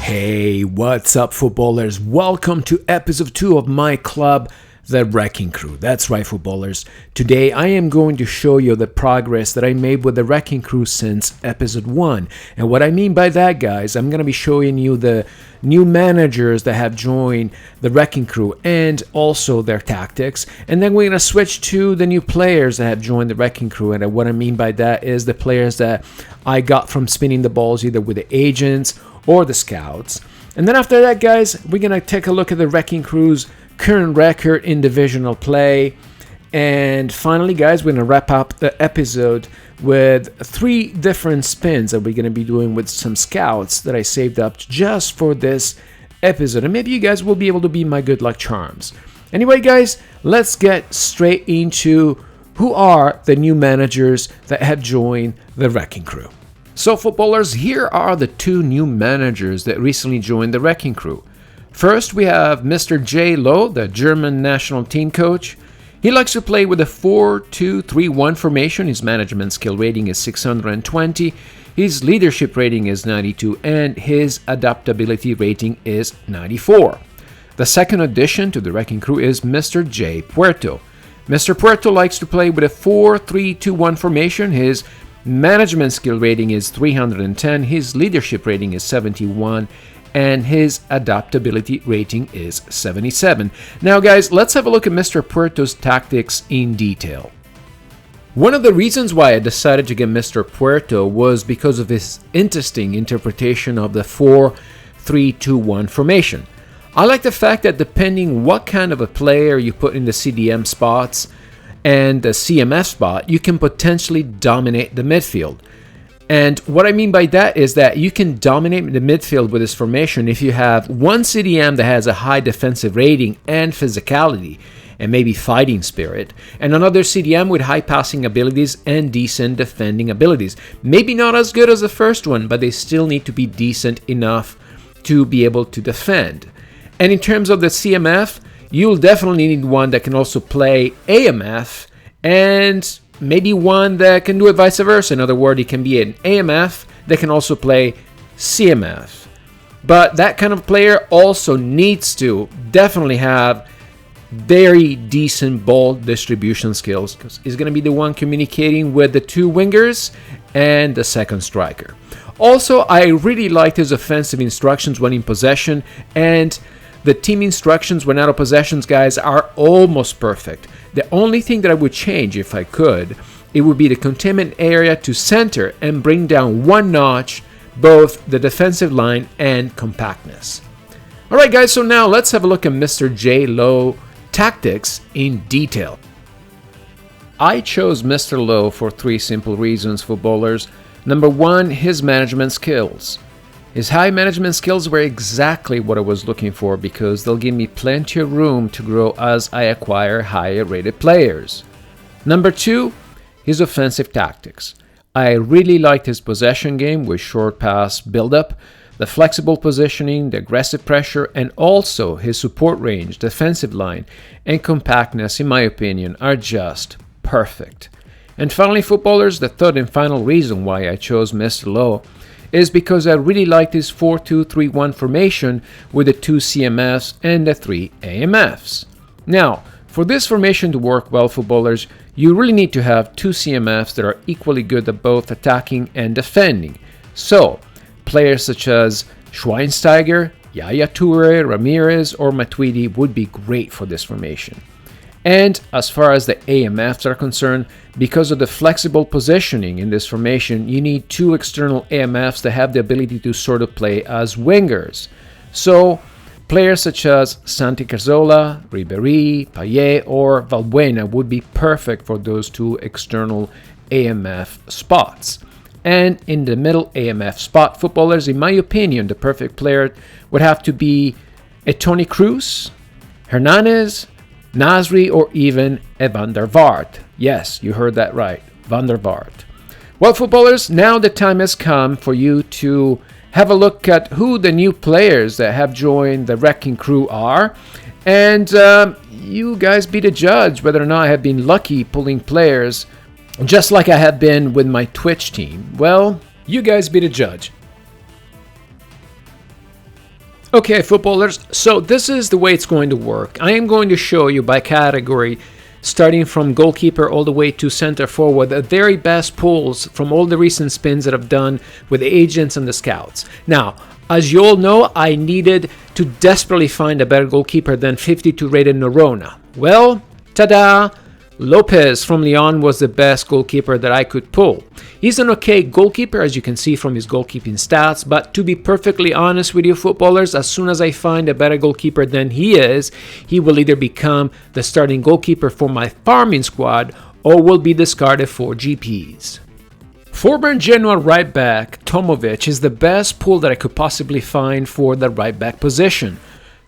Hey, what's up, footballers? Welcome to episode 2 of myClub, the Wrecking Crew. That's right, footballers. Today I am going to show you the progress that I made with the Wrecking Crew since episode 1. And what I mean by that, guys, I'm going to be showing you the new managers that have joined the Wrecking Crew and also their tactics. And then we're going to switch to the new players that have joined the Wrecking Crew. And what I mean by that is the players that I got from spinning the balls either with the agents or the scouts. And then after that, guys, we're going to take a look at the Wrecking Crew's current record in divisional play. And finally, guys, we're going to wrap up the episode with 3 different spins that we're going to be doing with some scouts that I saved up just for this episode. And maybe you guys will be able to be my good luck charms. Anyway, guys, let's get straight into who are the new managers that have joined the Wrecking Crew. So, footballers, here are the 2 new managers that recently joined the Wrecking Crew. First, we have Mr. J. Lowe, the German national team coach. He likes to play with a 4-2-3-1 formation. His management skill rating is 620. His leadership rating is 92, and his adaptability rating is 94. The second addition to the Wrecking Crew is Mr. J. Puerto. Mr. Puerto likes to play with a 4-3-2-1 formation. His management skill rating is 310, his leadership rating is 71, and his adaptability rating is 77. Now, guys, let's have a look at Mr. Puerto's tactics in detail. One of the reasons why I decided to get Mr. Puerto was because of his interesting interpretation of the 4-3-2-1 formation. I like the fact that depending what kind of a player you put in the CDM spots and the CMF spot, you can potentially dominate the midfield. And what I mean by that is that you can dominate the midfield with this formation if you have one CDM that has a high defensive rating and physicality and maybe fighting spirit, and another CDM with high passing abilities and decent defending abilities. Maybe not as good as the first one, but they still need to be decent enough to be able to defend. And in terms of the CMF, you'll definitely need one that can also play AMF and maybe one that can do it vice versa. In other words, it can be an AMF that can also play CMF. But that kind of player also needs to definitely have very decent ball distribution skills, because he's going to be the one communicating with the 2 wingers and the second striker. Also, I really liked his offensive instructions when in possession, and the team instructions when out of possessions, guys, are almost perfect. The only thing that I would change, if I could, it would be the containment area to center and bring down 1 notch both the defensive line and compactness. Alright, guys, so now let's have a look at Mr. J. Lowe tactics in detail. I chose Mr. Lowe for 3 simple reasons, footballers. Number 1, his management skills. His high management skills were exactly what I was looking for, because they'll give me plenty of room to grow as I acquire higher rated players. Number 2, his offensive tactics. I really liked his possession game with short pass build-up, the flexible positioning, the aggressive pressure, and also his support range, defensive line, and compactness, in my opinion, are just perfect. And finally, footballers, the third and final reason why I chose Mr. Lowe is because I really liked his 4-2-3-1 formation with the 2 CMFs and the 3 AMFs. Now, for this formation to work well, footballers, you really need to have 2 CMFs that are equally good at both attacking and defending. So, players such as Schweinsteiger, Yaya Toure, Ramirez, or Matuidi would be great for this formation. And as far as the AMFs are concerned, because of the flexible positioning in this formation, you need 2 external AMFs that have the ability to sort of play as wingers. So, players such as Santi Cazorla, Ribéry, Payet, or Valbuena would be perfect for those 2 external AMF spots. And in the middle AMF spot, footballers, in my opinion, the perfect player would have to be a Toni Kroos, Hernandez, Nasri, or even a Van der Vaart. Yes, you heard that right, Van der Vaart. Well, footballers, now the time has come for you to have a look at who the new players that have joined the Wrecking Crew are. And you guys be the judge whether or not I have been lucky pulling players just like I have been with my Twitch team. Well, you guys be the judge. Okay, footballers, so this is the way it's going to work. I am going to show you by category, starting from goalkeeper all the way to center forward, the very best pulls from all the recent spins that I've done with the agents and the scouts. Now, as you all know, I needed to desperately find a better goalkeeper than 52 rated Noronha. Well, ta-da! Lopez from Lyon was the best goalkeeper that I could pull. He's an okay goalkeeper, as you can see from his goalkeeping stats, but to be perfectly honest with you footballers, as soon as I find a better goalkeeper than he is, he will either become the starting goalkeeper for my farming squad or will be discarded for GPs. Former Genoa right back Tomovic is the best pull that I could possibly find for the right back position.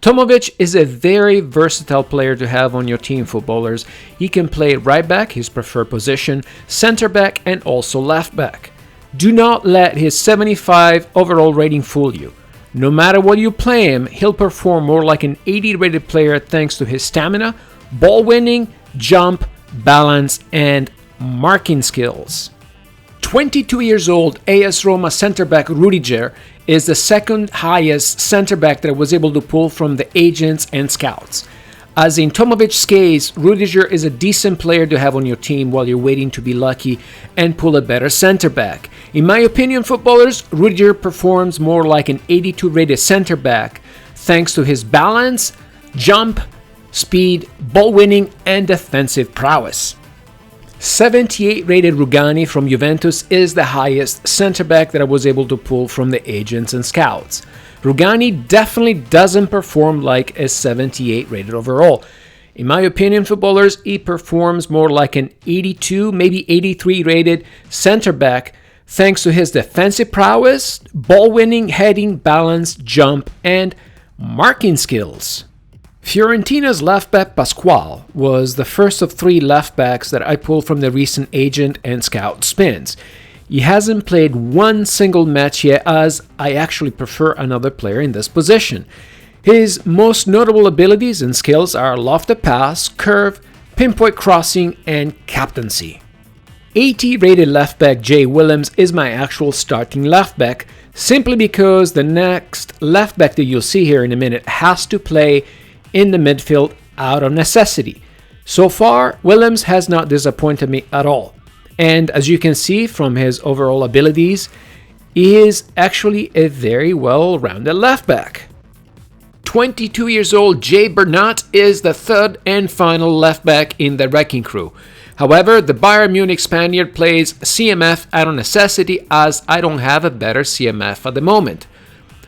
Tomovic is a very versatile player to have on your team, footballers. He can play right back, his preferred position, center back, and also left back. Do not let his 75 overall rating fool you. No matter what you play him, he'll perform more like an 80 rated player thanks to his stamina, ball winning, jump, balance, and marking skills. 22 years old, AS Roma center back Rudiger is the second highest center back that I was able to pull from the agents and scouts. As in Tomovic's case, Rudiger is a decent player to have on your team while you're waiting to be lucky and pull a better center back. In my opinion, footballers, Rudiger performs more like an 82 rated center back thanks to his balance, jump, speed, ball winning, and defensive prowess. 78 rated Rugani from Juventus is the highest center back that I was able to pull from the agents and scouts. Rugani definitely doesn't perform like a 78 rated overall. In my opinion, footballers, he performs more like an 82, maybe 83 rated center back thanks to his defensive prowess, ball winning, heading, balance, jump, and marking skills. Fiorentina's left back Pasquale was the first of 3 left backs that I pulled from the recent agent and scout spins. He hasn't played one single match yet, as I actually prefer another player in this position. His most notable abilities and skills are lofted pass, curve, pinpoint crossing, and captaincy. 80 rated left back Jay Willems is my actual starting left back, simply because the next left back that you'll see here in a minute has to play in the midfield out of necessity. So far, Willems has not disappointed me at all. And as you can see from his overall abilities, he is actually a very well-rounded left back. 22 years old Jay Bernat is the third and final left back in the wrecking crew. However, the Bayern Munich Spaniard plays CMF out of necessity, as I don't have a better CMF at the moment.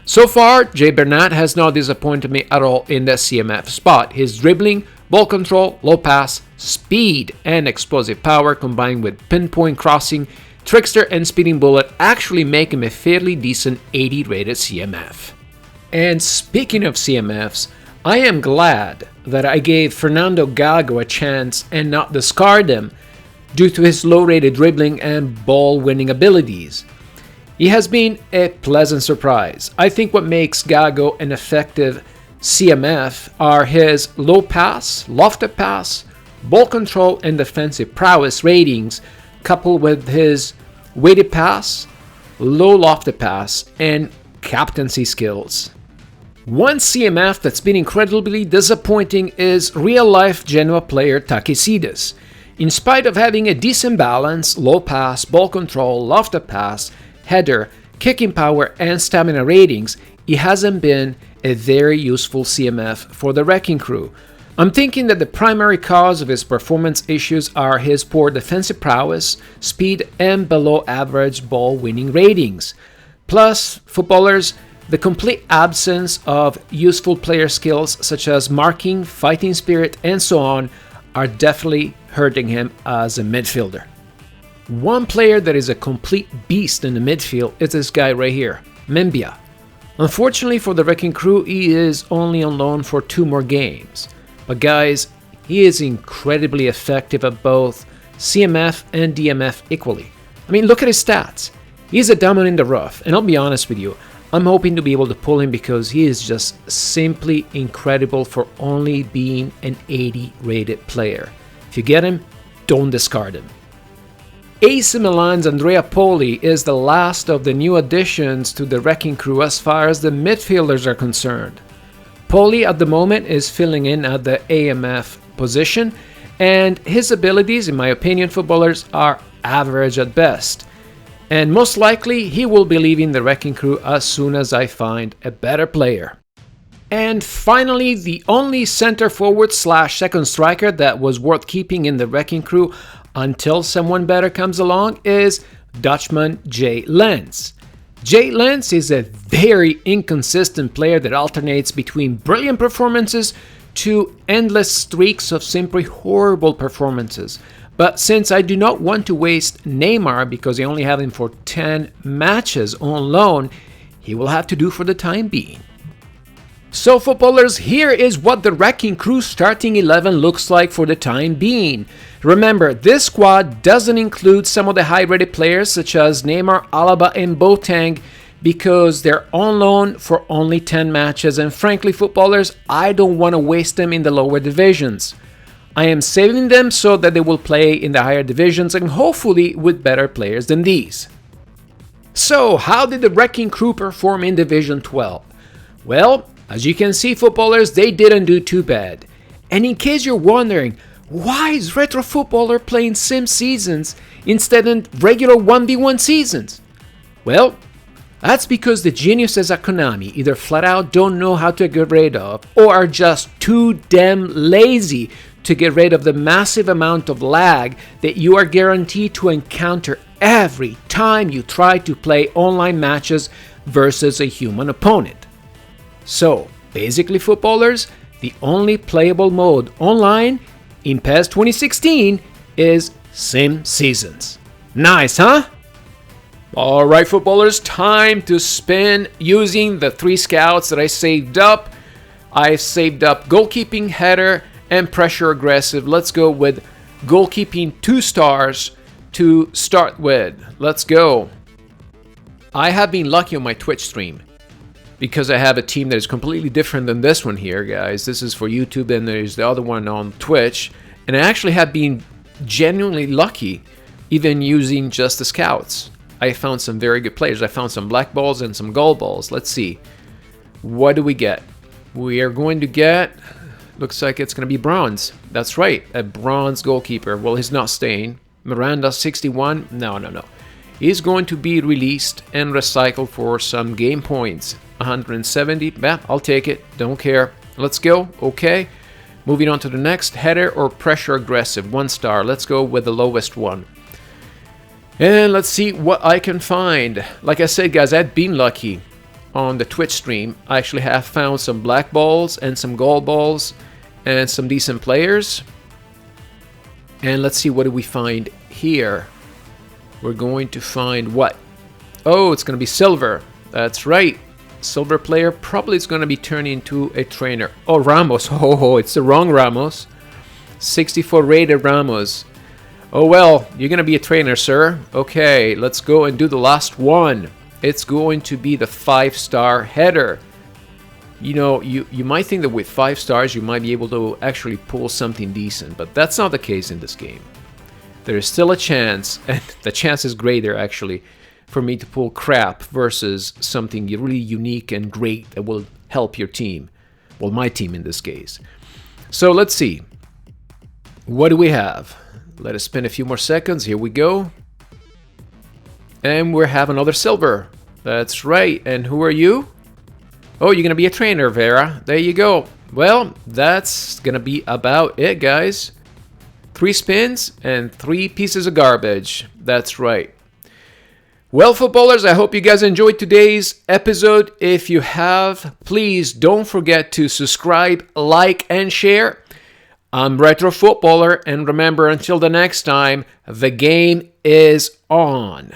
So far, Jay Bernat has not disappointed me at all in the CMF spot. His dribbling, ball control, low pass, speed, and explosive power combined with pinpoint crossing, trickster, and speeding bullet actually make him a fairly decent 80 rated CMF. And speaking of CMFs, I am glad that I gave Fernando Gago a chance and not discard him due to his low rated dribbling and ball winning abilities. He has been a pleasant surprise. I think what makes Gago an effective CMF are his low pass, lofted pass, ball control, and defensive prowess ratings, coupled with his weighted pass, low lofted pass, and captaincy skills. One CMF that's been incredibly disappointing is real-life Genoa player Takesides. In spite of having a decent balance, low pass, ball control, lofted pass, header, kicking power, and stamina ratings, he hasn't been a very useful CMF for the wrecking crew. I'm thinking that the primary cause of his performance issues are his poor defensive prowess, speed, and below average ball winning ratings. Plus, footballers, the complete absence of useful player skills such as marking, fighting spirit, and so on are definitely hurting him as a midfielder. One player that is a complete beast in the midfield is this guy right here, Membia. Unfortunately for the wrecking crew, he is only on loan for 2 more games. But guys, he is incredibly effective at both CMF and DMF equally. I mean, look at his stats. He's a diamond in the rough, and I'll be honest with you, I'm hoping to be able to pull him because he is just simply incredible for only being an 80 rated player. If you get him, don't discard him. AC Milan's Andrea Poli is the last of the new additions to the wrecking crew as far as the midfielders are concerned. Poli at the moment is filling in at the AMF position, and his abilities, in my opinion, footballers, are average at best. And most likely, he will be leaving the wrecking crew as soon as I find a better player. And finally, the only center forward / second striker that was worth keeping in the wrecking crew until someone better comes along is Dutchman Jay Lens. Jay Lens is a very inconsistent player that alternates between brilliant performances to endless streaks of simply horrible performances. But since I do not want to waste Neymar because I only have him for 10 matches on loan, he will have to do for the time being. So footballers, here is what the Wrecking Crew starting 11 looks like for the time being. Remember, this squad doesn't include some of the high-rated players such as Neymar, Alaba and Boateng because they're on loan for only 10 matches, and frankly footballers, I don't want to waste them in the lower divisions. I am saving them so that they will play in the higher divisions and hopefully with better players than these. So, how did the Wrecking Crew perform in Division 12? Well, as you can see footballers, they didn't do too bad. And in case you're wondering, why is Retro Footballer playing sim seasons instead of regular 1v1 seasons? Well, that's because the geniuses at Konami either flat out don't know how to get rid of or are just too damn lazy to get rid of the massive amount of lag that you are guaranteed to encounter every time you try to play online matches versus a human opponent. So, basically footballers, the only playable mode online in PES 2016 is Sim Seasons. Nice, huh? Alright footballers, time to spin using the 3 scouts that I saved up. I saved up goalkeeping, header, and pressure aggressive. Let's go with goalkeeping 2 stars to start with. Let's go. I have been lucky on my Twitch stream, because I have a team that is completely different than this one here, guys. This is for YouTube, and there's the other one on Twitch. And I actually have been genuinely lucky, even using just the scouts. I found some very good players. I found some black balls and some gold balls. Let's see. What do we get? We are going to get, looks like it's going to be bronze. That's right, a bronze goalkeeper. Well, he's not staying. Miranda, 61. No. He's going to be released and recycled for some game points. 170, I'll take it, don't care. Let's go, okay. Moving on to the next, header or pressure aggressive, 1 star. Let's go with the lowest one. And let's see what I can find. Like I said, guys, I've been lucky on the Twitch stream. I actually have found some black balls and some gold balls and some decent players. And let's see, what do we find here? We're going to find what? Oh, it's going to be silver. That's right. Silver player probably is going to be turning into a trainer. Oh, Ramos. Oh, it's the wrong Ramos. 64 rated Ramos. Oh, well, you're going to be a trainer, sir. Okay, let's go and do the last one. It's going to be the 5-star header. You know, you might think that with 5 stars you might be able to actually pull something decent, but that's not the case in this game. There is still a chance, and the chance is greater actually, for me to pull crap versus something really unique and great that will help your team. Well, my team in this case. So let's see. What do we have? Let us spin a few more seconds. Here we go. And we have another silver. That's right. And who are you? Oh, you're going to be a trainer, Vera. There you go. Well, that's going to be about it, guys. 3 spins and 3 pieces of garbage. That's right. Well, footballers, I hope you guys enjoyed today's episode. If you have, please don't forget to subscribe, like, and share. I'm Retro Footballer, and remember, until the next time, the game is on.